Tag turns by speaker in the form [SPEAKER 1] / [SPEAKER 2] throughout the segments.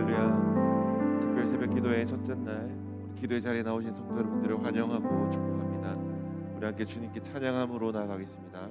[SPEAKER 1] 할렐루야. 특별 새벽 기도의 첫째 날 기도의 자리에 나오신 성도 여러분들을 환영하고 축복합니다. 우리 함께 주님께 찬양함으로 나아가겠습니다.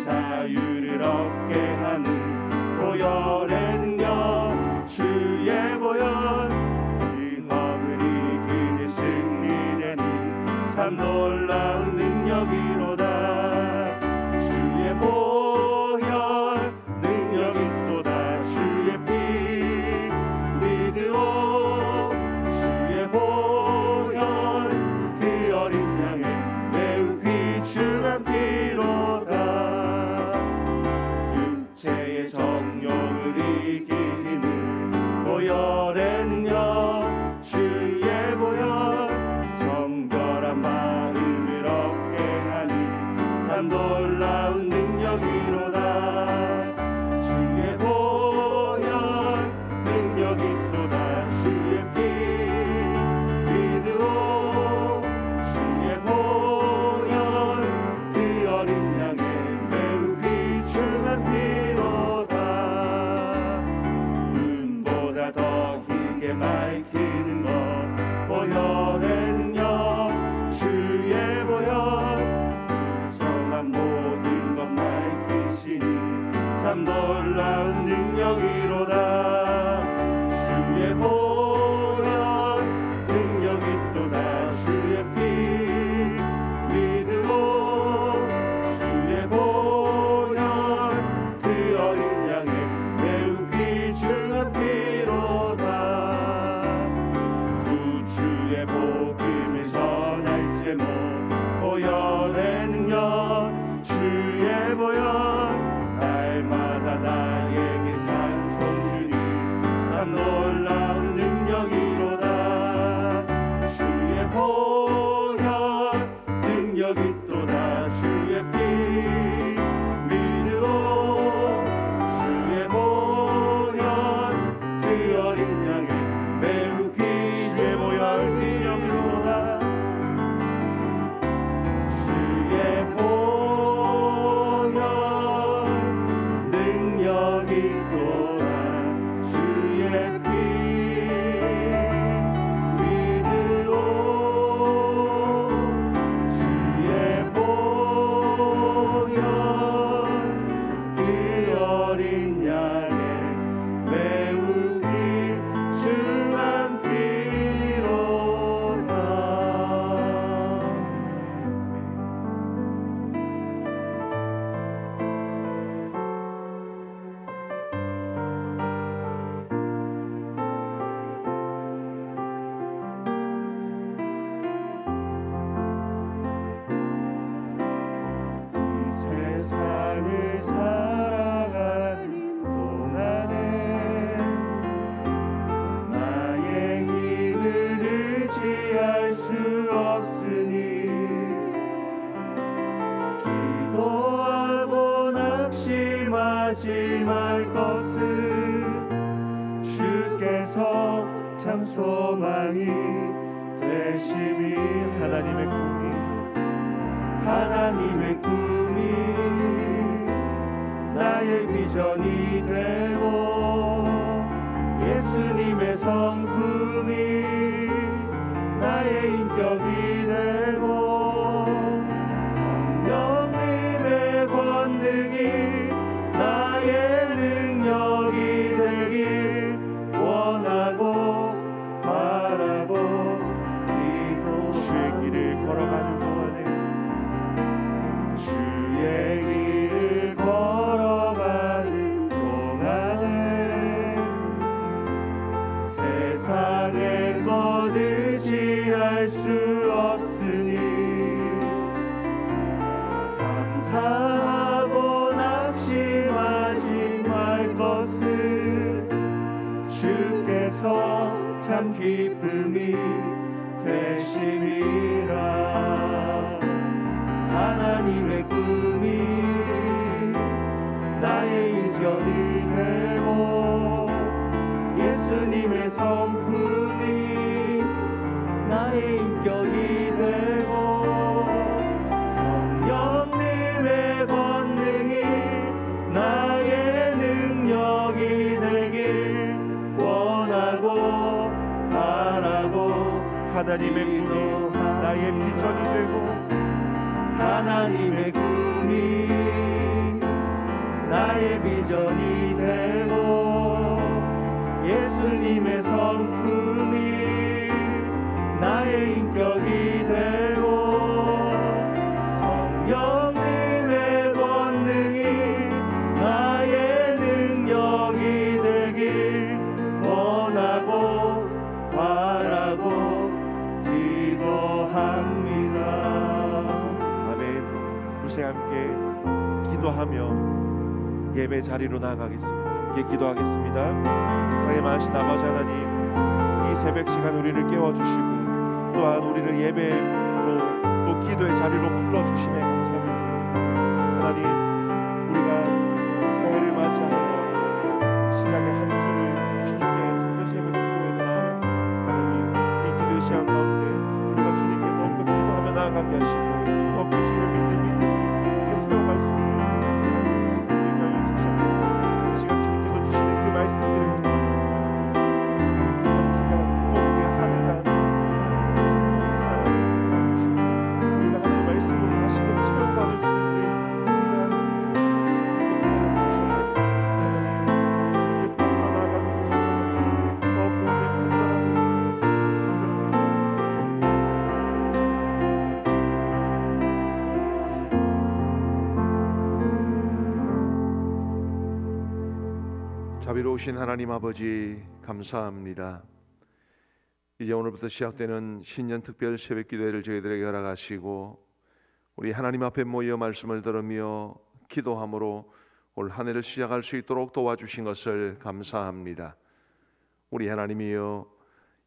[SPEAKER 2] 자유를 얻게 하는 보혈의 능력 주의 보혈 시험을 이기는 승리되는 참 놀라운 능력이로다 주의 보혈 능력이 또다 주의 피 믿으오 주의 보혈 그 어린 양의 매우 귀중한 피로다 육체의 정욕을 이기는 보혈의 능력 주의 보혈 정결한 마음을 얻게 하는 참 놀라운 능력이로다 주의 보혈 능력이 또다 주의 피 믿으오 주의 보혈 그 어린 양의 매우 귀중한 피로다 눈보다 더 길게 밝히는 것 보혈의 능력 주의 보혈 부정한 모든 것 밝히시니 참 놀라운 능력이로다 주의 보혈 능력이 또다 주의 피 믿으오 주의 보혈 그 어린 양의 매우 귀중한 기도한 주의 피 믿으오 주의 보혈 그 어린 양의 메우기 중한 피로다. 세상을 살아가는 동안에 나의 힘을 의지할 수 없으니 기도하고 낙심하지 말 것을 주께서 참 소망이 되심이 하나님의 꿈이 나의 비전이 되고 예수님의 성품이 나의 인격이 되고 성령님의 권능이 나의 능력이 되길 원하고 바라고 주의 길을 걸어가는 동안에 주의 길을 걸어가는 동안에 세상의 것 의지할 수 없으니 감사하고 낙심하지 말 것을 주께서 참 기쁨이 되심이라. 하나님의 꿈이 나의 비전이 되고 예수님의 성품이 나의 인격이 되고 성령님의 권능이 나의 능력이 되길 원하고 바라고
[SPEAKER 1] 하나님의 꿈이 나의 비전이 되고
[SPEAKER 2] 하나님의 꿈이 나의 비전이 되고 예수님의 성품이 나의 인격이 되고 성령님의 권능이 나의 능력이 되길 원하고 바라고 기도합니다.
[SPEAKER 1] 우리 함께 기도하며 예배 자리로 나아가겠습니다. 함께 기도하겠습니다. 사랑의 많으신 아버지 하나님, 이 새벽 시간 우리를 깨워주시고 또한 우리를 예배로 또 기도의 자리로 불러주심에 감사함을 드립니다. 하나님, 우리가 새해를 맞이하여 시작의 한 주를 주님께 특별 새벽 기도에 나아가 하나님, 이 기도의 시간 가운데 우리가 주님께 더욱더 기도하며 나아가게 하시고 더욱더 주님을 믿는 믿음이 세워갈 수 있는 귀한 시간 되게 하여 주시옵소서. 이 시간 주님께서 주시는 그 말씀들을 통하여서 이번 주간 또 우리의 한 해가 살아갈 수 있게 도와주시고 우리가 하나님의 말씀으로 다시금 체험받을 수 있는 귀한 시간 되게 하여 주시옵소서. 하나님, 주님께 더욱더 나아가기를 소원하고 더욱더 우리의 간절함을
[SPEAKER 3] 자비로우신 하나님 아버지, 감사합니다. 이제 오늘부터 시작되는 신년 특별 새벽 기도회를 저희들에게 허락하시고 우리 하나님 앞에 모여 말씀을 들으며 기도함으로 올 한 해를 시작할 수 있도록 도와주신 것을 감사합니다. 우리 하나님이여,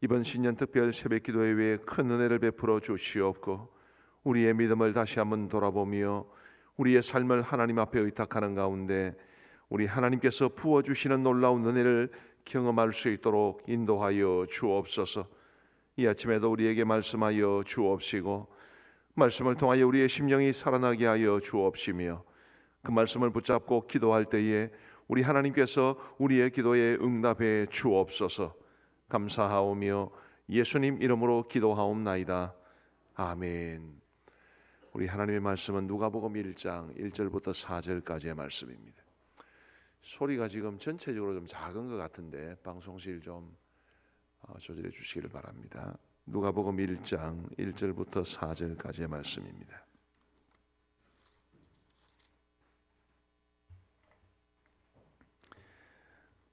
[SPEAKER 3] 이번 신년 특별 새벽 기도회 위에 큰 은혜를 베풀어 주시옵고 우리의 믿음을 다시 한번 돌아보며 우리의 삶을 하나님 앞에 의탁하는 가운데 우리 하나님께서 부어주시는 놀라운 은혜를 경험할 수 있도록 인도하여 주옵소서. 이 아침에도 우리에게 말씀하여 주옵시고 말씀을 통하여 우리의 심령이 살아나게 하여 주옵시며 그 말씀을 붙잡고 기도할 때에 우리 하나님께서 우리의 기도에 응답해 주옵소서. 감사하오며 예수님 이름으로 기도하옵나이다. 아멘. 우리 하나님의 말씀은 누가복음 1장 1절부터 4절까지의 말씀입니다. 소리가 지금 전체적으로 좀 작은 것 같은데 방송실 좀 조절해 주시기를 바랍니다. 누가복음 1장 1절부터 4절까지의 말씀입니다.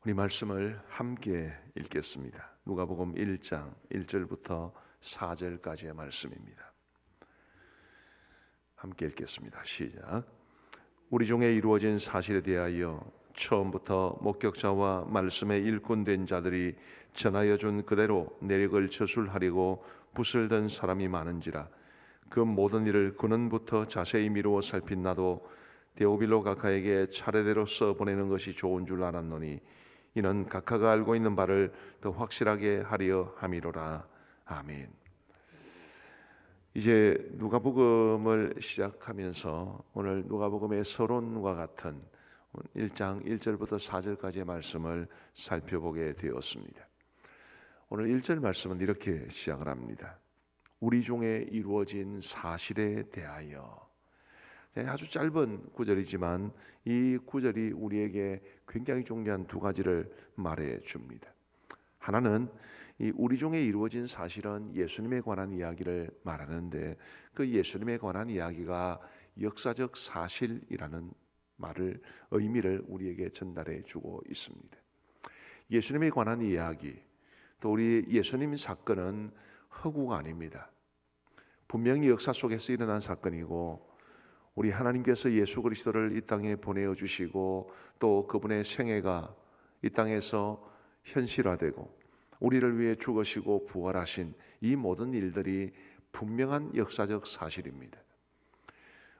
[SPEAKER 3] 우리 말씀을 함께 읽겠습니다. 누가복음 1장 1절부터 4절까지의 말씀입니다. 함께 읽겠습니다. 시작. 우리 중에 이루어진 사실에 대하여 처음부터 목격자와 말씀의 일꾼된 자들이 전하여 준 그대로 내력을 저술하려고 붓을 든 사람이 많은지라. 그 모든 일을 근원부터 자세히 미루어 살핀 나도 데오빌로 각하에게 차례대로 써보내는 것이 좋은 줄 알았노니 이는 각하가 알고 있는 바를 더 확실하게 하려 함이로라. 아멘. 이제 누가복음을 시작하면서 오늘 누가복음의 서론과 같은 1장 1절부터 4절까지의 말씀을 살펴보게 되었습니다. 오늘 1절 말씀은 이렇게 시작을 합니다. 우리 중에 이루어진 사실에 대하여. 아주 짧은 구절이지만 이 구절이 우리에게 굉장히 중요한 두 가지를 말해 줍니다. 하나는 이 우리 중에 이루어진 사실은 예수님에 관한 이야기를 말하는데 그 예수님에 관한 이야기가 역사적 사실이라는 의미를 우리에게 전달해 주고 있습니다. 예수님에 관한 이야기, 또 우리 예수님 사건은 허구가 아닙니다. 분명히 역사 속에서 일어난 사건이고 우리 하나님께서 예수 그리스도를 이 땅에 보내어 주시고 또 그분의 생애가 이 땅에서 현실화되고 우리를 위해 죽으시고 부활하신 이 모든 일들이 분명한 역사적 사실입니다.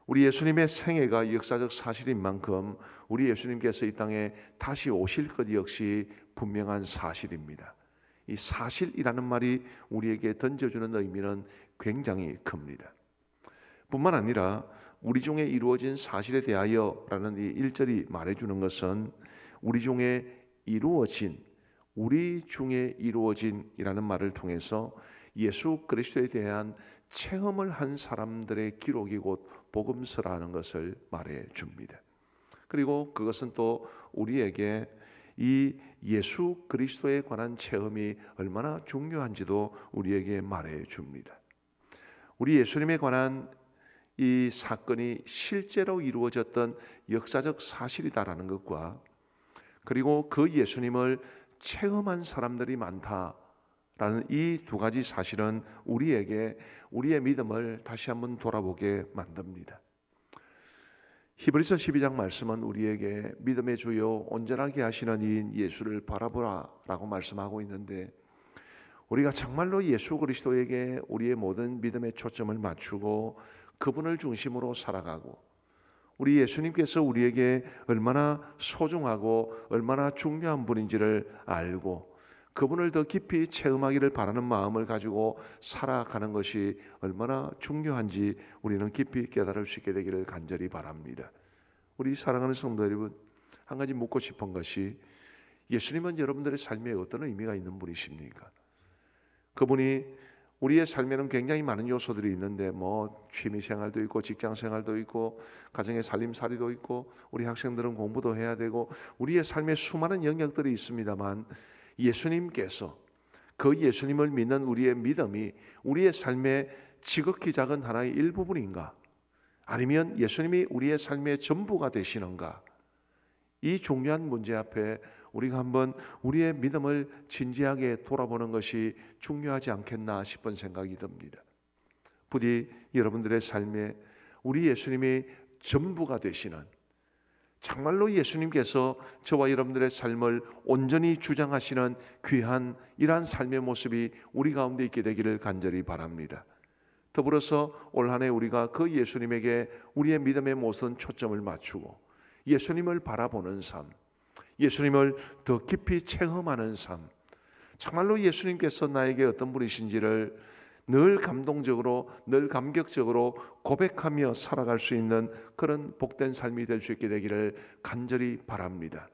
[SPEAKER 3] 우리 예수님의 생애가 역사적 사실인 만큼 우리 예수님께서 이 땅에 다시 오실 것 역시 분명한 사실입니다. 이 사실이라는 말이 우리에게 던져주는 의미는 굉장히 큽니다. 뿐만 아니라 우리 중에 이루어진 사실에 대하여라는 이 1절이 말해주는 것은 우리 중에 이루어진이라는 말을 통해서 예수 그리스도에 대한 체험을 한 사람들의 기록이 곧 복음서라는 것을 말해 줍니다. 그리고 그것은 또 우리에게 이 예수 그리스도에 관한 체험이 얼마나 중요한지도 우리에게 말해 줍니다. 우리 예수님에 관한 이 사건이 실제로 이루어졌던 역사적 사실이다라는 것과 그리고 그 예수님을 체험한 사람들이 많다라는 이 두 가지 사실은 우리에게 우리의 믿음을 다시 한번 돌아보게 만듭니다. 히브리서 12장 말씀은 우리에게 믿음의 주요 온전하게 하시는 이인 예수를 바라보라라고 말씀하고 있는데 우리가 정말로 예수 그리스도에게 우리의 모든 믿음의 초점을 맞추고 그분을 중심으로 살아가고 우리 예수님께서 우리에게 얼마나 소중하고 얼마나 중요한 분인지를 알고 그분을 더 깊이 체험하기를 바라는 마음을 가지고 살아가는 것이 얼마나 중요한지 우리는 깊이 깨달을 수 있게 되기를 간절히 바랍니다. 우리 사랑하는 성도 여러분, 한 가지 묻고 싶은 것이 예수님은 여러분들의 삶에 어떤 의미가 있는 분이십니까? 그분이 우리의 삶에는 굉장히 많은 요소들이 있는데 취미생활도 있고 직장생활도 있고 가정의 살림살이도 있고 우리 학생들은 공부도 해야 되고 우리의 삶에 수많은 영역들이 있습니다만 예수님께서 그 예수님을 믿는 우리의 믿음이 우리의 삶의 지극히 작은 하나의 일부분인가? 아니면 예수님이 우리의 삶의 전부가 되시는가? 이 중요한 문제 앞에 우리가 한번 우리의 믿음을 진지하게 돌아보는 것이 중요하지 않겠나 싶은 생각이 듭니다. 부디 여러분들의 삶에 우리 예수님이 전부가 되시는 정말로 예수님께서 저와 여러분들의 삶을 온전히 주장하시는 귀한 이러한 삶의 모습이 우리 가운데 있게 되기를 간절히 바랍니다. 더불어서 올 한 해 우리가 그 예수님에게 우리의 믿음의 모든 초점을 맞추고 예수님을 바라보는 삶, 예수님을 더 깊이 체험하는 삶, 정말로 예수님께서 나에게 어떤 분이신지를 늘 감동적으로, 늘 감격적으로 고백하며 살아갈 수 있는 그런 복된 삶이 될 수 있게 되기를 간절히 바랍니다.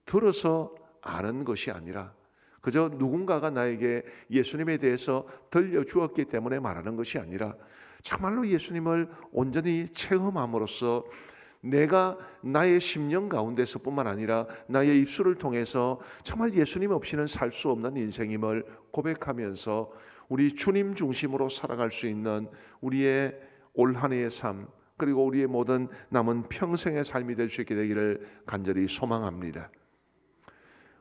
[SPEAKER 3] 들어서 아는 것이 아니라 그저 누군가가 나에게 예수님에 대해서 들려주었기 때문에 말하는 것이 아니라 정말로 예수님을 온전히 체험함으로써 내가 나의 심령 가운데서 뿐만 아니라 나의 입술을 통해서 정말 예수님 없이는 살 수 없는 인생임을 고백하면서 우리 주님 중심으로 살아갈 수 있는 우리의 올 한 해의 삶, 그리고 우리의 모든 남은 평생의 삶이 될 수 있게 되기를 간절히 소망합니다.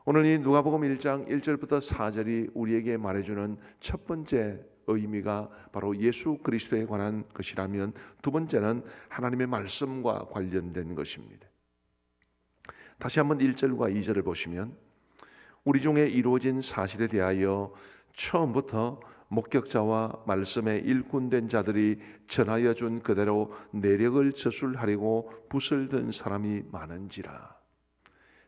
[SPEAKER 3] 오늘 이 누가복음 1장 1절부터 4절이 우리에게 말해주는 첫 번째 의미가 바로 예수 그리스도에 관한 것이라면, 두 번째는 하나님의 말씀과 관련된 것입니다. 다시 한번 1절과 2절을 보시면, 우리 중에 이루어진 사실에 대하여 처음부터 목격자와 말씀에 일꾼된 자들이 전하여 준 그대로 내력을 저술하려고 붓을 든 사람이 많은지라.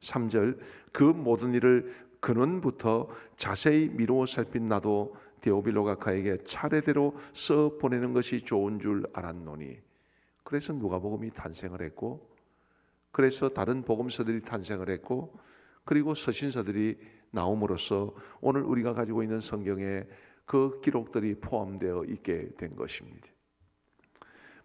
[SPEAKER 3] 3절, 그 모든 일을 근원부터 자세히 미루어 살핀 나도 데오빌로 각하에게 차례대로 써 보내는 것이 좋은 줄 알았노니. 그래서 누가복음이 탄생을 했고, 그래서 다른 복음서들이 탄생을 했고, 그리고 서신서들이 나옴으로써 오늘 우리가 가지고 있는 성경에 그 기록들이 포함되어 있게 된 것입니다.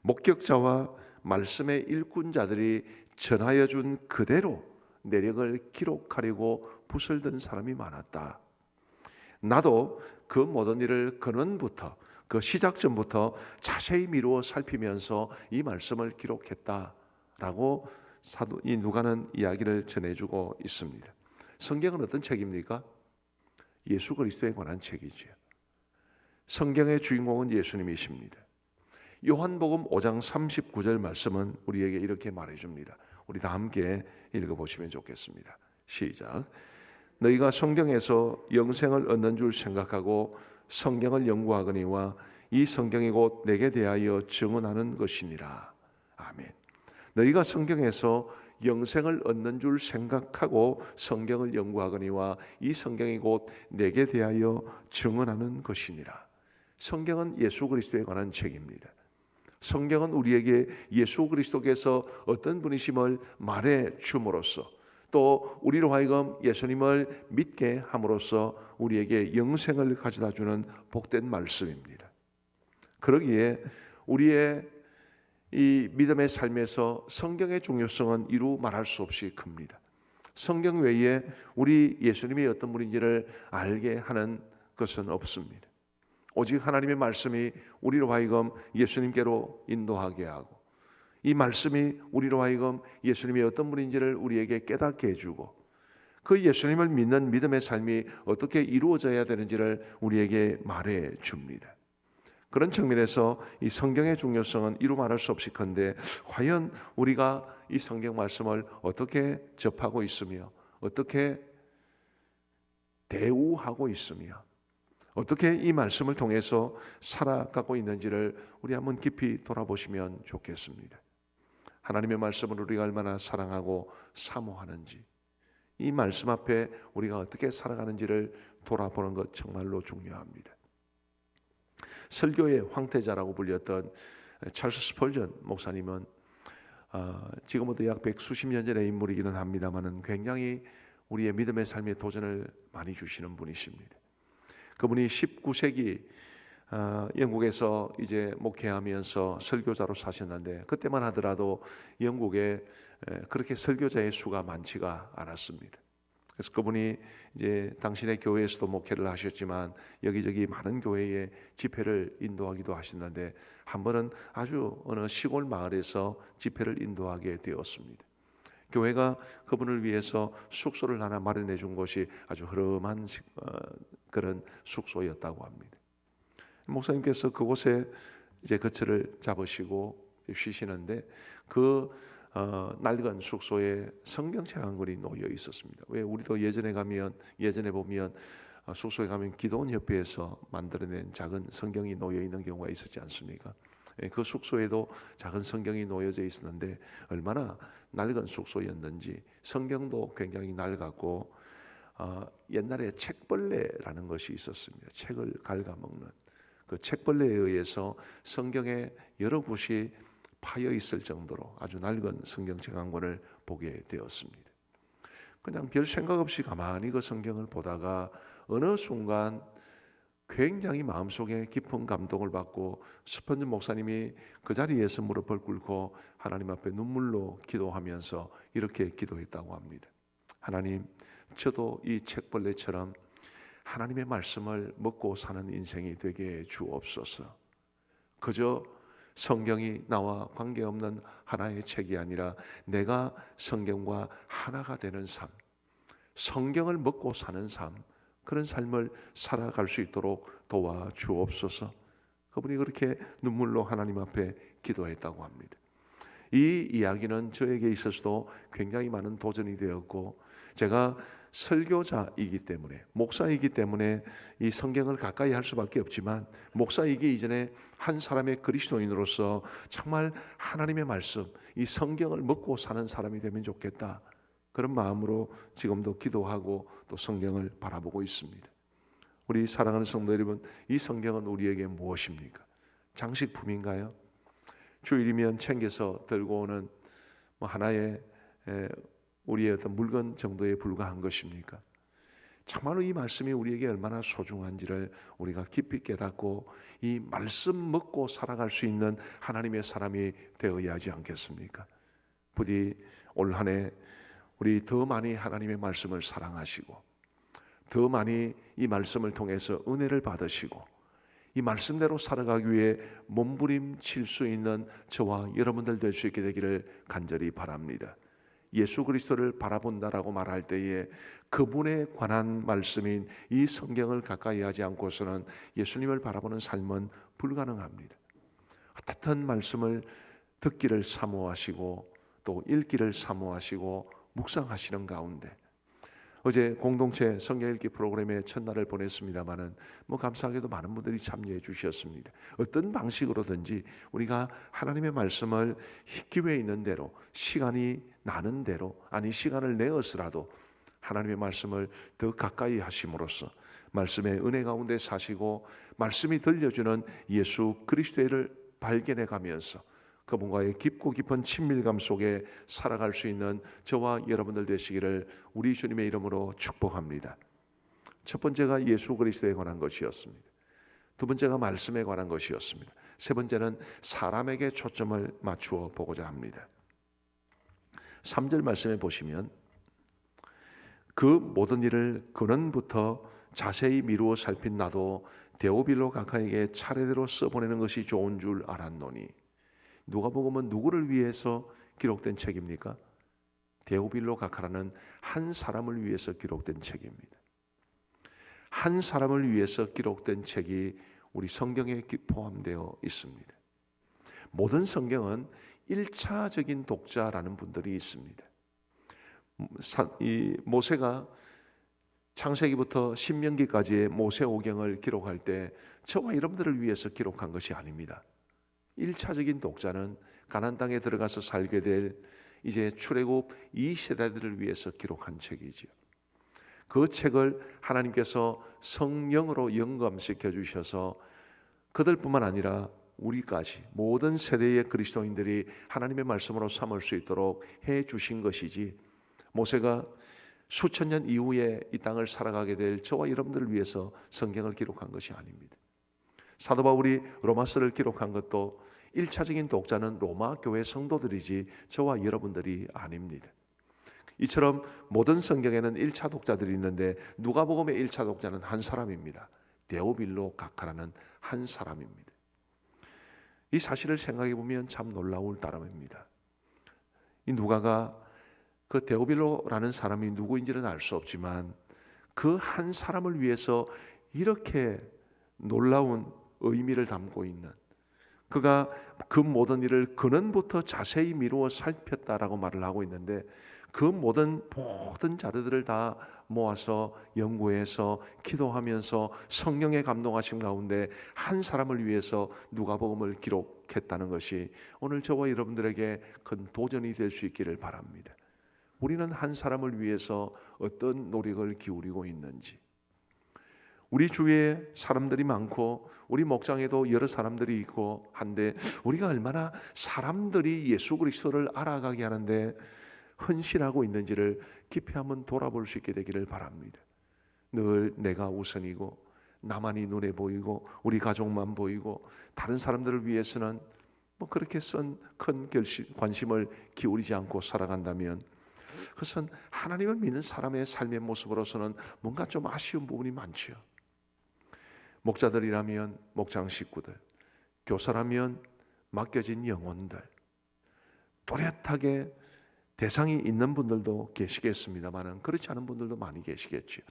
[SPEAKER 3] 목격자와 말씀의 일꾼자들이 전하여 준 그대로 내력을 기록하려고 붓을 든 사람이 많았다. 나도 그 모든 일을 근원부터, 그 시작점부터 자세히 미루어 살피면서 이 말씀을 기록했다라고 사도 이 누가는 이야기를 전해주고 있습니다. 성경은 어떤 책입니까? 예수 그리스도에 관한 책이죠. 성경의 주인공은 예수님이십니다. 요한복음 5장 39절 말씀은 우리에게 이렇게 말해줍니다. 우리 다 함께 읽어보시면 좋겠습니다. 시작. 너희가 성경에서 영생을 얻는 줄 생각하고 성경을 연구하거니와 이 성경이 곧 내게 대하여 증언하는 것이니라. 아멘. 너희가 성경에서 영생을 얻는 줄 생각하고 성경을 연구하거니와 이 성경이 곧 내게 대하여 증언하는 것이니라. 성경은 예수 그리스도에 관한 책입니다. 성경은 우리에게 예수 그리스도께서 어떤 분이심을 말해 줌으로써, 또 우리로 하여금 예수님을 믿게 함으로써 우리에게 영생을 가져다 주는 복된 말씀입니다. 그러기에 우리의 이 믿음의 삶에서 성경의 중요성은 이루 말할 수 없이 큽니다. 성경 외에 우리 예수님이 어떤 분인지를 알게 하는 것은 없습니다. 오직 하나님의 말씀이 우리로 하여금 예수님께로 인도하게 하고, 이 말씀이 우리로 하여금 예수님이 어떤 분인지를 우리에게 깨닫게 해주고, 그 예수님을 믿는 믿음의 삶이 어떻게 이루어져야 되는지를 우리에게 말해 줍니다. 그런 측면에서 이 성경의 중요성은 이루 말할 수 없이 큰데, 과연 우리가 이 성경 말씀을 어떻게 접하고 있으며, 어떻게 대우하고 있으며, 어떻게 이 말씀을 통해서 살아가고 있는지를 우리 한번 깊이 돌아보시면 좋겠습니다. 하나님의 말씀을 우리가 얼마나 사랑하고 사모하는지, 이 말씀 앞에 우리가 어떻게 살아가는지를 돌아보는 것 정말로 중요합니다. 설교의 황태자라고 불렸던 찰스 스펄전 목사님은 지금부터 약 백수십 년 전의 인물이기는 합니다만은 굉장히 우리의 믿음의 삶에 도전을 많이 주시는 분이십니다. 그분이 19세기 영국에서 이제 목회하면서 설교자로 사셨는데, 그때만 하더라도 영국에 그렇게 설교자의 수가 많지가 않았습니다. 그래서 그분이 이제 당신의 교회에서도 목회를 하셨지만 여기저기 많은 교회에 집회를 인도하기도 하셨는데, 한 번은 아주 어느 시골 마을에서 집회를 인도하게 되었습니다. 교회가 그분을 위해서 숙소를 하나 마련해 준 곳이 아주 허름한 그런 숙소였다고 합니다. 목사님께서 그곳에 이제 거처를 잡으시고 쉬시는데, 그 낡은 숙소에 성경책 한 권이 놓여 있었습니다. 왜 우리도 예전에 보면 숙소에 가면 기도원 협회에서 만들어낸 작은 성경이 놓여 있는 경우가 있었지 않습니까? 그 숙소에도 작은 성경이 놓여져 있었는데, 얼마나 낡은 숙소였는지 성경도 굉장히 낡았고, 옛날에 책벌레라는 것이 있었습니다. 책을 갉아먹는 그 책벌레에 의해서 성경의 여러 곳이 파여 있을 정도로 아주 낡은 성경책 한 권을 보게 되었습니다. 그냥 별 생각 없이 가만히 그 성경을 보다가 어느 순간 굉장히 마음속에 깊은 감동을 받고 스펀지 목사님이 그 자리에서 무릎을 꿇고 하나님 앞에 눈물로 기도하면서 이렇게 기도했다고 합니다. 하나님, 저도 이 책벌레처럼 하나님의 말씀을 먹고 사는 인생이 되게 해 주옵소서. 그저 성경이 나와 관계없는 하나의 책이 아니라 내가 성경과 하나가 되는 삶, 성경을 먹고 사는 삶, 그런 삶을 살아갈 수 있도록 도와주옵소서. 그분이 그렇게 눈물로 하나님 앞에 기도했다고 합니다. 이 이야기는 저에게 있어서도 굉장히 많은 도전이 되었고, 제가 설교자이기 때문에, 목사이기 때문에 이 성경을 가까이 할 수밖에 없지만, 목사이기 이전에 한 사람의 그리스도인으로서 정말 하나님의 말씀, 이 성경을 먹고 사는 사람이 되면 좋겠다, 그런 마음으로 지금도 기도하고 또 성경을 바라보고 있습니다. 우리 사랑하는 성도 여러분, 이 성경은 우리에게 무엇입니까? 장식품인가요? 주일이면 챙겨서 들고 오는 하나의 우리의 어떤 물건 정도에 불과한 것입니까? 참말로 이 말씀이 우리에게 얼마나 소중한지를 우리가 깊이 깨닫고 이 말씀 먹고 살아갈 수 있는 하나님의 사람이 되어야 하지 않겠습니까? 부디 올 한 해 우리 더 많이 하나님의 말씀을 사랑하시고, 더 많이 이 말씀을 통해서 은혜를 받으시고, 이 말씀대로 살아가기 위해 몸부림칠 수 있는 저와 여러분들 될 수 있게 되기를 간절히 바랍니다. 예수 그리스도를 바라본다라고 말할 때에 그분에 관한 말씀인 이 성경을 가까이 하지 않고서는 예수님을 바라보는 삶은 불가능합니다. 같은 말씀을 듣기를 사모하시고 또 읽기를 사모하시고 묵상하시는 가운데, 어제 공동체 성경 읽기 프로그램의 첫날을 보냈습니다마는 감사하게도 많은 분들이 참여해 주셨습니다. 어떤 방식으로든지 우리가 하나님의 말씀을 기회 있는 대로, 시간이 나는 대로, 아니 시간을 내어서라도 하나님의 말씀을 더 가까이 하심으로써 말씀의 은혜 가운데 사시고 말씀이 들려주는 예수 그리스도를 발견해 가면서 그분과의 깊고 깊은 친밀감 속에 살아갈 수 있는 저와 여러분들 되시기를 우리 주님의 이름으로 축복합니다. 첫 번째가 예수 그리스도에 관한 것이었습니다. 두 번째가 말씀에 관한 것이었습니다. 세 번째는 사람에게 초점을 맞추어 보고자 합니다. 3절 말씀에 보시면 그 모든 일을 근원부터 자세히 미루어 살핀 나도 데오빌로 각하에게 차례대로 써보내는 것이 좋은 줄 알았노니. 누가복음은 누구를 위해서 기록된 책입니까? 데오빌로 각하라는 한 사람을 위해서 기록된 책입니다. 한 사람을 위해서 기록된 책이 우리 성경에 포함되어 있습니다. 모든 성경은 1차적인 독자라는 분들이 있습니다. 이 모세가 창세기부터 신명기까지의 모세오경을 기록할 때 저와 여러분들을 위해서 기록한 것이 아닙니다. 1차적인 독자는 가나안 땅에 들어가서 살게 될 이제 출애굽 이 세대들을 위해서 기록한 책이지요. 그 책을 하나님께서 성령으로 영감시켜 주셔서 그들뿐만 아니라 우리까지 모든 세대의 그리스도인들이 하나님의 말씀으로 삼을 수 있도록 해 주신 것이지, 모세가 수천 년 이후에 이 땅을 살아가게 될 저와 여러분들을 위해서 성경을 기록한 것이 아닙니다. 사도 바울이 로마서를 기록한 것도 1차적인 독자는 로마 교회 성도들이지 저와 여러분들이 아닙니다. 이처럼 모든 성경에는 1차 독자들이 있는데 누가복음의 1차 독자는 한 사람입니다. 데오빌로 각하라는 한 사람입니다. 이 사실을 생각해 보면 참 놀라울 따름입니다. 이 누가가 그 데오빌로라는 사람이 누구인지는 알 수 없지만 그 한 사람을 위해서 이렇게 놀라운 의미를 담고 있는, 그가 그 모든 일을 근원부터 자세히 미루어 살폈다라고 말을 하고 있는데, 그 모든 자료들을 다 모아서 연구해서 기도하면서 성령의 감동하심 가운데 한 사람을 위해서 누가복음을 기록했다는 것이 오늘 저와 여러분들에게 큰 도전이 될 수 있기를 바랍니다. 우리는 한 사람을 위해서 어떤 노력을 기울이고 있는지, 우리 주위에 사람들이 많고 우리 목장에도 여러 사람들이 있고 한데 우리가 얼마나 사람들이 예수 그리스도를 알아가게 하는데 헌신하고 있는지를 깊이 한번 돌아볼 수 있게 되기를 바랍니다. 늘 내가 우선이고 나만이 눈에 보이고 우리 가족만 보이고 다른 사람들을 위해서는 그렇게 큰 관심을 기울이지 않고 살아간다면 그것은 하나님을 믿는 사람의 삶의 모습으로서는 뭔가 좀 아쉬운 부분이 많죠. 목자들이라면 목장 식구들, 교사라면 맡겨진 영혼들, 또렷하게 대상이 있는 분들도 계시겠습니다만 그렇지 않은 분들도 많이 계시겠죠.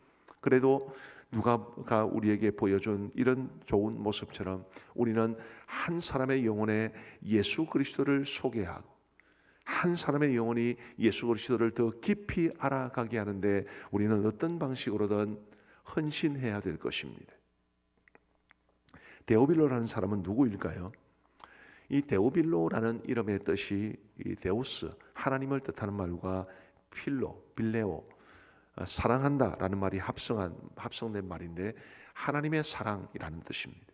[SPEAKER 3] 그래도 누가가 우리에게 보여준 이런 좋은 모습처럼 우리는 한 사람의 영혼에 예수 그리스도를 소개하고 한 사람의 영혼이 예수 그리스도를 더 깊이 알아가게 하는데 우리는 어떤 방식으로든 헌신해야 될 것입니다. 데오빌로라는 사람은 누구일까요? 이 데오빌로라는 이름의 뜻이 이 데우스, 하나님을 뜻하는 말과 빌레오, 사랑한다라는 말이 합성된 말인데 하나님의 사랑이라는 뜻입니다.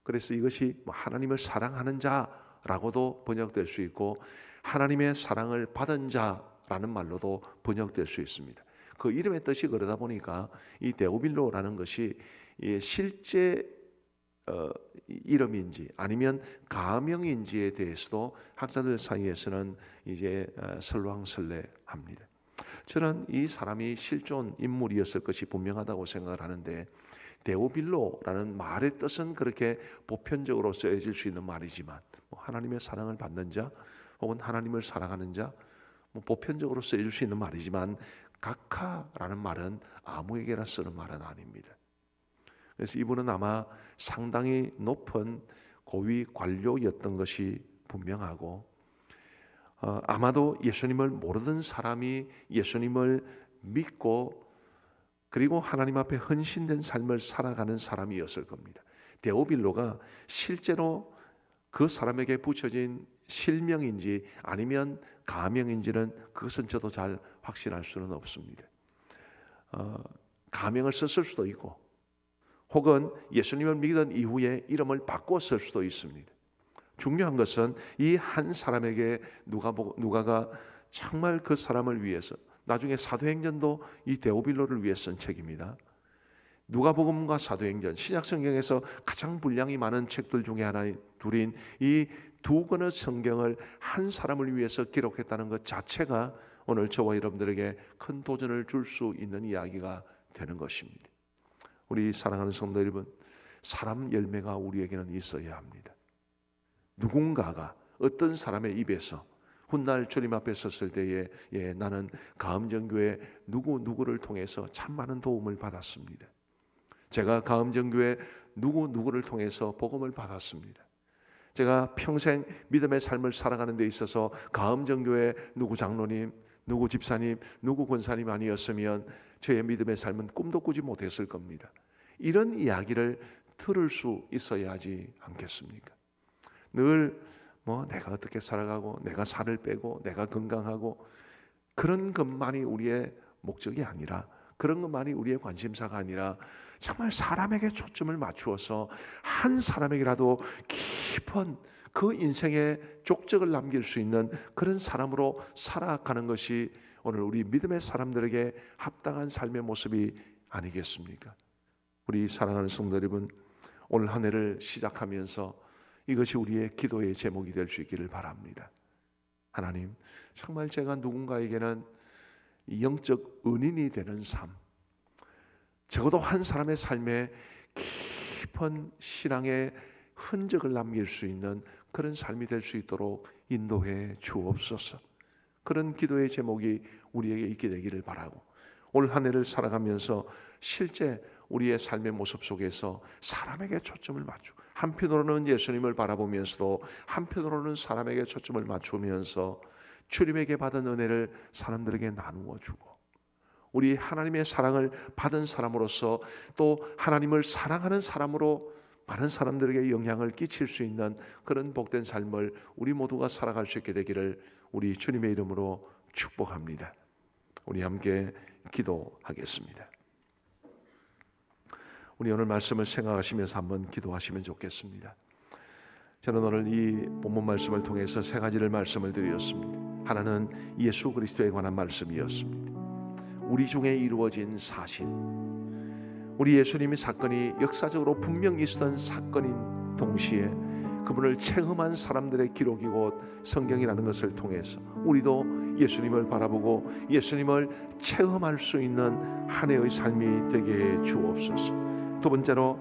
[SPEAKER 3] 그래서 이것이 하나님을 사랑하는 자라고도 번역될 수 있고 하나님의 사랑을 받은 자라는 말로도 번역될 수 있습니다. 그 이름의 뜻이 그러다 보니까 이 데오빌로라는 것이 실제 이름인지 아니면 가명인지에 대해서도 학자들 사이에서는 이제 설왕설래합니다. 저는 이 사람이 실존 인물이었을 것이 분명하다고 생각을 하는데 데오빌로라는 말의 뜻은 그렇게 보편적으로 쓰여질 수 있는 말이지만 하나님의 사랑을 받는 자 혹은 하나님을 사랑하는 자 보편적으로 쓰여질 수 있는 말이지만 각하라는 말은 아무에게나 쓰는 말은 아닙니다. 그래서 이분은 아마 상당히 높은 고위 관료였던 것이 분명하고 아마도 예수님을 모르던 사람이 예수님을 믿고 그리고 하나님 앞에 헌신된 삶을 살아가는 사람이었을 겁니다. 데오빌로가 실제로 그 사람에게 붙여진 실명인지 아니면 가명인지는 그것은 저도 잘 확신할 수는 없습니다. 가명을 썼을 수도 있고 혹은 예수님을 믿은 이후에 이름을 바꿨을 수도 있습니다. 중요한 것은 이 한 사람에게 누가가 정말 그 사람을 위해서 나중에 사도행전도 이 데오빌로를 위해 쓴 책입니다. 누가복음과 사도행전, 신약성경에서 가장 분량이 많은 책들 중에 하나인 둘인 이 두 권의 성경을 한 사람을 위해서 기록했다는 것 자체가 오늘 저와 여러분들에게 큰 도전을 줄 수 있는 이야기가 되는 것입니다. 우리 사랑하는 성도 여러분, 사람 열매가 우리에게는 있어야 합니다. 누군가가 어떤 사람의 입에서 훗날 주님 앞에 섰을 때에 나는 가음정교회 누구를 통해서 참 많은 도움을 받았습니다. 제가 가음정교회 누구를 통해서 복음을 받았습니다. 제가 평생 믿음의 삶을 살아가는 데 있어서 가음정교회 누구 장로님, 누구 집사님, 누구 권사님 아니었으면 저의 믿음의 삶은 꿈도 꾸지 못했을 겁니다. 이런 이야기를 들을 수 있어야 하지 않겠습니까? 늘 내가 어떻게 살아가고 내가 살을 빼고 내가 건강하고 그런 것만이 우리의 목적이 아니라 그런 것만이 우리의 관심사가 아니라 정말 사람에게 초점을 맞추어서 한 사람에게라도 깊은 그 인생의 족적을 남길 수 있는 그런 사람으로 살아가는 것이 오늘 우리 믿음의 사람들에게 합당한 삶의 모습이 아니겠습니까? 우리 사랑하는 성도 여러분, 오늘 한 해를 시작하면서 이것이 우리의 기도의 제목이 될 수 있기를 바랍니다. 하나님, 정말 제가 누군가에게는 영적 은인이 되는 삶, 적어도 한 사람의 삶에 깊은 신앙의 흔적을 남길 수 있는 그런 삶이 될 수 있도록 인도해 주옵소서. 그런 기도의 제목이 우리에게 있게 되기를 바라고 올 한 해를 살아가면서 실제 우리의 삶의 모습 속에서 사람에게 초점을 맞추고 한편으로는 예수님을 바라보면서도 한편으로는 사람에게 초점을 맞추면서 주님에게 받은 은혜를 사람들에게 나누어 주고 우리 하나님의 사랑을 받은 사람으로서 또 하나님을 사랑하는 사람으로 많은 사람들에게 영향을 끼칠 수 있는 그런 복된 삶을 우리 모두가 살아갈 수 있게 되기를 우리 주님의 이름으로 축복합니다. 우리 함께 기도하겠습니다. 우리 오늘 말씀을 생각하시면서 한번 기도하시면 좋겠습니다. 저는 오늘 이 본문 말씀을 통해서 세 가지를 말씀을 드렸습니다. 하나는 예수 그리스도에 관한 말씀이었습니다. 우리 중에 이루어진 사실, 우리 예수님의 사건이 역사적으로 분명히 있었던 사건인 동시에 그분을 체험한 사람들의 기록이고 성경이라는 것을 통해서 우리도 예수님을 바라보고 예수님을 체험할 수 있는 한 해의 삶이 되게 해 주옵소서. 두 번째로,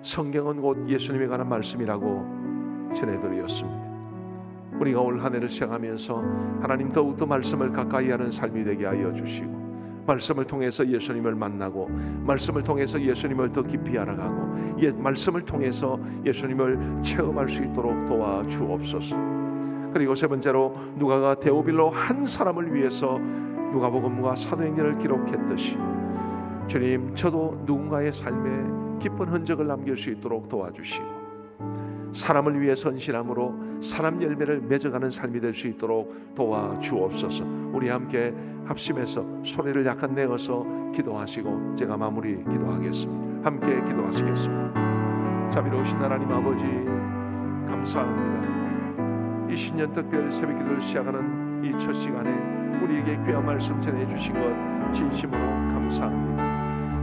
[SPEAKER 3] 성경은 곧 예수님에 관한 말씀이라고 전해드렸습니다. 우리가 올 한 해를 시작하면서 하나님 더욱더 말씀을 가까이 하는 삶이 되게 하여 주시고, 말씀을 통해서 예수님을 만나고, 말씀을 통해서 예수님을 더 깊이 알아가고, 말씀을 통해서 예수님을 체험할 수 있도록 도와주옵소서. 그리고 세 번째로, 누가가 데오빌로 한 사람을 위해서 누가복음과 사도행전을 기록했듯이 주님, 저도 누군가의 삶에 깊은 흔적을 남길 수 있도록 도와주시고, 사람을 위해 헌신함으로 사람 열매를 맺어가는 삶이 될 수 있도록 도와주옵소서. 우리 함께 합심해서 소리를 약간 내어서 기도하시고 제가 마무리 기도하겠습니다. 함께 기도하시겠습니다. 자비로우신 하나님 아버지, 감사합니다. 이 신년 특별 새벽 기도를 시작하는 이 첫 시간에 우리에게 귀한 말씀 전해주신 것 진심으로 감사합니다.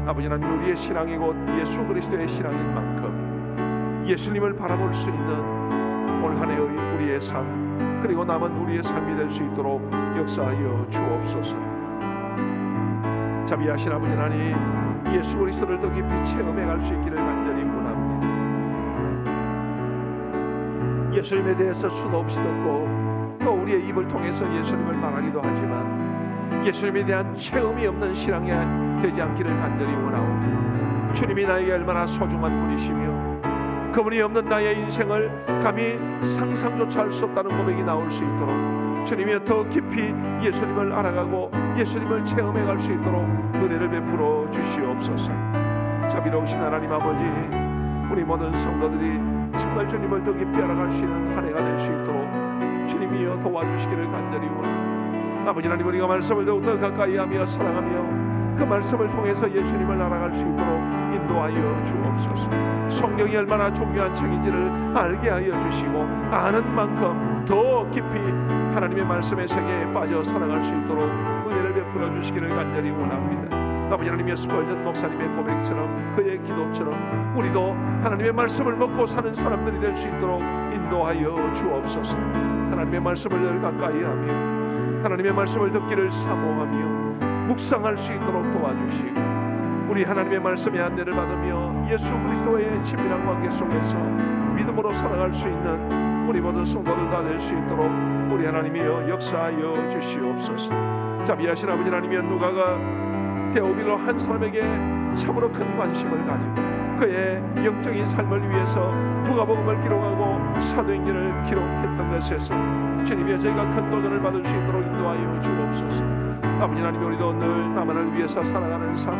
[SPEAKER 3] 아버지 하나님, 우리의 신앙이 곧 예수 그리스도의 신앙인 만큼 예수님을 바라볼 수 있는 올 한 해의 우리의 삶, 그리고 남은 우리의 삶이 될 수 있도록 역사하여 주옵소서. 자비하신 아버지 하나님, 예수 그리스도를 더 깊이 체험해 갈 수 있기를 간절히 원합니다. 예수님에 대해서 수도 없이 듣고 또 우리의 입을 통해서 예수님을 말하기도 하지만 예수님에 대한 체험이 없는 신앙이 되지 않기를 간절히 원하오니, 주님이 나에게 얼마나 소중한 분이시며 그분이 없는 나의 인생을 감히 상상조차 할 수 없다는 고백이 나올 수 있도록 주님이 더 깊이 예수님을 알아가고 예수님을 체험해 갈 수 있도록 은혜를 베풀어 주시옵소서. 자비로우신 하나님 아버지, 우리 모든 성도들이 정말 주님을 더 깊이 알아갈 수 있는 한 해가 될 수 있도록 주님이여 도와주시기를 간절히 원합니다. 아버지 하나님, 우리가 말씀을 더욱더 가까이 하며 사랑하며 그 말씀을 통해서 예수님을 알아갈 수 있도록 인도하여 주옵소서. 성경이 얼마나 중요한 책인지를 알게 하여 주시고 아는 만큼 더 깊이 하나님의 말씀의 세계에 빠져 살아갈 수 있도록 은혜를 베풀어 주시기를 간절히 원합니다. 아버지 하나님의 스펄전 목사님의 고백처럼, 그의 기도처럼 우리도 하나님의 말씀을 먹고 사는 사람들이 될 수 있도록 인도하여 주옵소서. 하나님의 말씀을 늘 가까이 하며 하나님의 말씀을 듣기를 사모하며 묵상할 수 있도록 도와주시고, 우리 하나님의 말씀의 안내를 받으며 예수 그리스도의 친밀한 관계 속에서 믿음으로 살아갈 수 있는 우리 모든 성도들 다 될 수 있도록 우리 하나님이여 역사하여 주시옵소서. 자비하신 아버지 하나님이여, 누가가 데오빌로 한 사람에게 참으로 큰 관심을 가지고 그의 영적인 삶을 위해서 누가복음을 기록하고 사도행전을 기록했던 것에서 주님이여 저희가 큰 도전을 받을 수 있도록 인도하여 주옵소서. 아버지 하나님, 우리도 늘 나만을 위해서 살아가는 삶,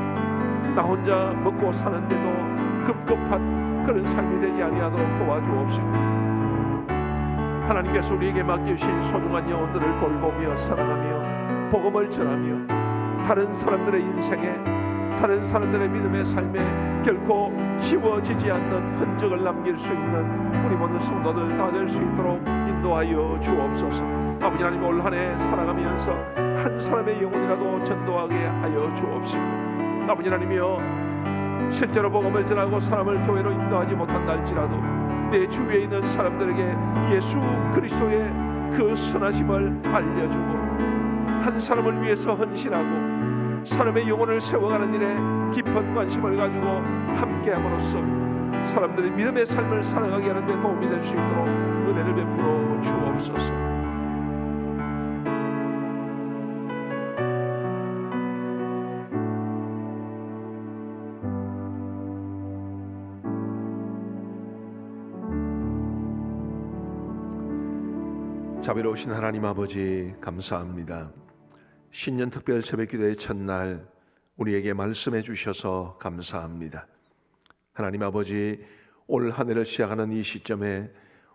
[SPEAKER 3] 나 혼자 먹고 사는데도 급급한 그런 삶이 되지 아니하도록 도와주옵시고, 하나님께서 우리에게 맡겨주신 소중한 영혼들을 돌보며 사랑하며 복음을 전하며 다른 사람들의 인생에, 다른 사람들의 믿음의 삶에 결코 지워지지 않는 흔적을 남길 수 있는 우리 모든 성도들 다 될 수 있도록 인도하여 주옵소서. 아버지 하나님, 올 한 해 살아가면서 한 사람의 영혼이라도 전도하게 하여 주옵시고, 아버지 하나님이여, 실제로 복음을 전하고 사람을 교회로 인도하지 못한다 할지라도 내 주위에 있는 사람들에게 예수 그리스도의 그 선하심을 알려주고 한 사람을 위해서 헌신하고 사람의 영혼을 세워가는 일에 깊은 관심을 가지고 함께함으로써 사람들의 믿음의 삶을 살아가게 하는 데 도움이 될 수 있도록 은혜를 베풀어 주옵소서. 자비로우신 하나님 아버지, 감사합니다. 신년 특별 새벽기도의 첫날 우리에게 말씀해 주셔서 감사합니다. 하나님 아버지, 올 한 해를 시작하는 이 시점에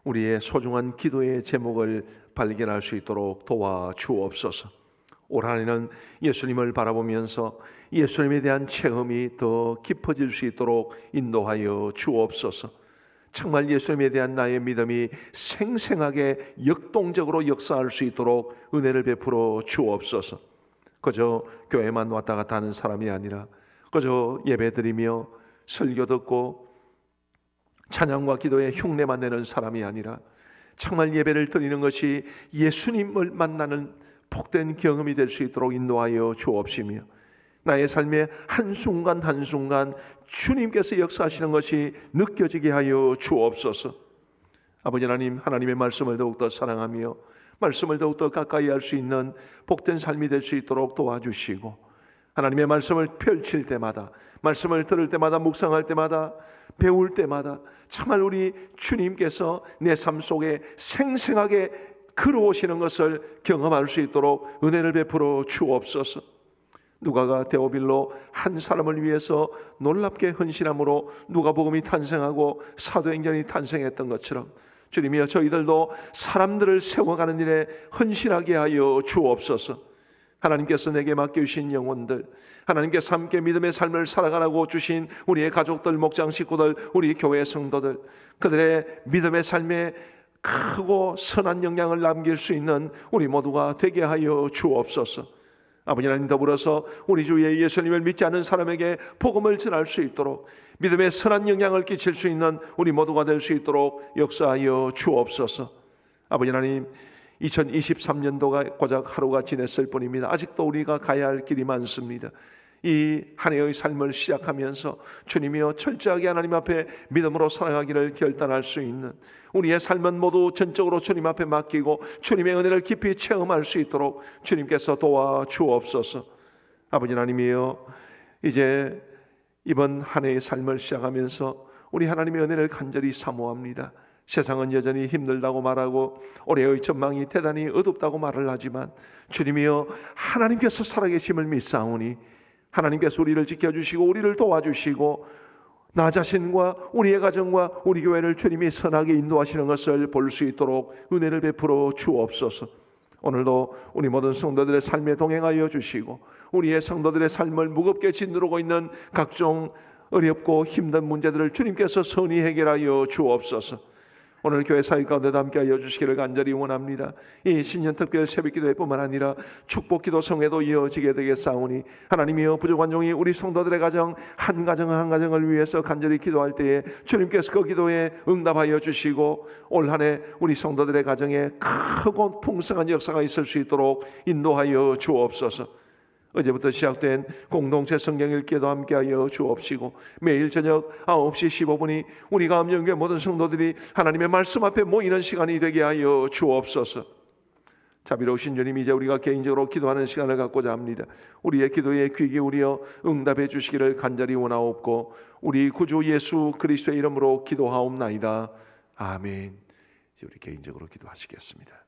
[SPEAKER 3] 우리의 소중한 기도의 제목을 발견할 수 있도록 도와주옵소서. 올 한 해는 예수님을 바라보면서 예수님에 대한 체험이 더 깊어질 수 있도록 인도하여 주옵소서. 정말 예수님에 대한 나의 믿음이 생생하게 역동적으로 역사할 수 있도록 은혜를 베풀어 주옵소서. 그저 교회만 왔다 갔다 하는 사람이 아니라 그저 예배드리며 설교 듣고 찬양과 기도에 흉내만 내는 사람이 아니라 정말 예배를 드리는 것이 예수님을 만나는 복된 경험이 될 수 있도록 인도하여 주옵시며, 나의 삶의 한순간 한순간 주님께서 역사하시는 것이 느껴지게 하여 주옵소서. 아버지 하나님, 하나님의 말씀을 더욱더 사랑하며 말씀을 더욱더 가까이 할 수 있는 복된 삶이 될 수 있도록 도와주시고, 하나님의 말씀을 펼칠 때마다, 말씀을 들을 때마다, 묵상할 때마다, 배울 때마다 정말 우리 주님께서 내 삶 속에 생생하게 걸어오시는 것을 경험할 수 있도록 은혜를 베풀어 주옵소서. 누가가 데오빌로 한 사람을 위해서 놀랍게 헌신함으로 누가복음이 탄생하고 사도행전이 탄생했던 것처럼 주님이여, 저희들도 사람들을 세워가는 일에 헌신하게 하여 주옵소서. 하나님께서 내게 맡겨주신 영혼들, 하나님께서 함께 믿음의 삶을 살아가라고 주신 우리의 가족들, 목장 식구들, 우리 교회 성도들, 그들의 믿음의 삶에 크고 선한 영향을 남길 수 있는 우리 모두가 되게 하여 주옵소서. 아버지 하나님, 더불어서 우리 주 예수님을 믿지 않은 사람에게 복음을 전할 수 있도록 믿음의 선한 영향을 끼칠 수 있는 우리 모두가 될 수 있도록 역사하여 주옵소서. 아버지 하나님, 2023년도가 고작 하루가 지냈을 뿐입니다. 아직도 우리가 가야 할 길이 많습니다. 이 한 해의 삶을 시작하면서 주님이여, 철저하게 하나님 앞에 믿음으로 살아가기를 결단할 수 있는 우리의 삶은 모두 전적으로 주님 앞에 맡기고 주님의 은혜를 깊이 체험할 수 있도록 주님께서 도와주옵소서. 아버지 하나님이여, 이제 이번 한 해의 삶을 시작하면서 우리 하나님의 은혜를 간절히 사모합니다. 세상은 여전히 힘들다고 말하고 올해의 전망이 대단히 어둡다고 말을 하지만 주님이여, 하나님께서 살아계심을 믿사오니 하나님께서 우리를 지켜주시고 우리를 도와주시고 나 자신과 우리의 가정과 우리 교회를 주님이 선하게 인도하시는 것을 볼 수 있도록 은혜를 베풀어 주옵소서. 오늘도 우리 모든 성도들의 삶에 동행하여 주시고 우리의 성도들의 삶을 무겁게 짓누르고 있는 각종 어렵고 힘든 문제들을 주님께서 선히 해결하여 주옵소서. 오늘 교회 사역 가운데도 함께하여 주시기를 간절히 원합니다. 이 신년 특별 새벽기도회 뿐만 아니라 축복기도 성회도 이어지게 되겠사오니 하나님이여, 부족한 종이 우리 성도들의 가정 한 가정을 위해서 간절히 기도할 때에 주님께서 그 기도에 응답하여 주시고 올 한 해 우리 성도들의 가정에 크고 풍성한 역사가 있을 수 있도록 인도하여 주옵소서. 어제부터 시작된 공동체 성경 읽기도 함께하여 주옵시고 매일 저녁 9시 15분이 우리 감영교회 모든 성도들이 하나님의 말씀 앞에 모이는 시간이 되게 하여 주옵소서. 자비로우신 주님, 이제 우리가 개인적으로 기도하는 시간을 갖고자 합니다. 우리의 기도에 귀 기울여 응답해 주시기를 간절히 원하옵고 우리 구주 예수 그리스도의 이름으로 기도하옵나이다. 아멘. 이제 우리 개인적으로 기도하시겠습니다.